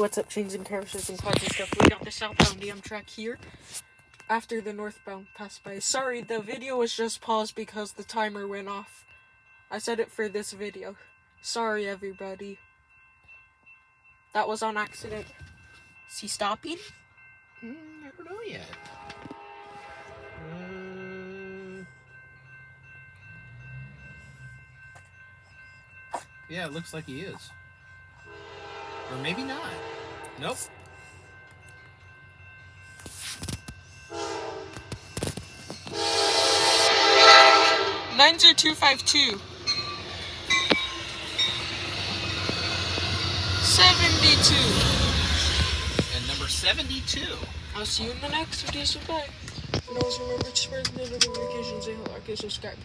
What's up, chains and carousels and cars and stuff? We got the Southbound Amtrak here after the northbound passed by. Sorry, the video was just paused because the timer went off. I said it for this video. Sorry, everybody. That was on accident. Is he stopping? I don't know yet. Yeah, it looks like he is. Or maybe not. Nope. Nines are 252. 72. And number 72. I'll see you in the next video. Bye. And always remember to spread the notifications and like and subscribe.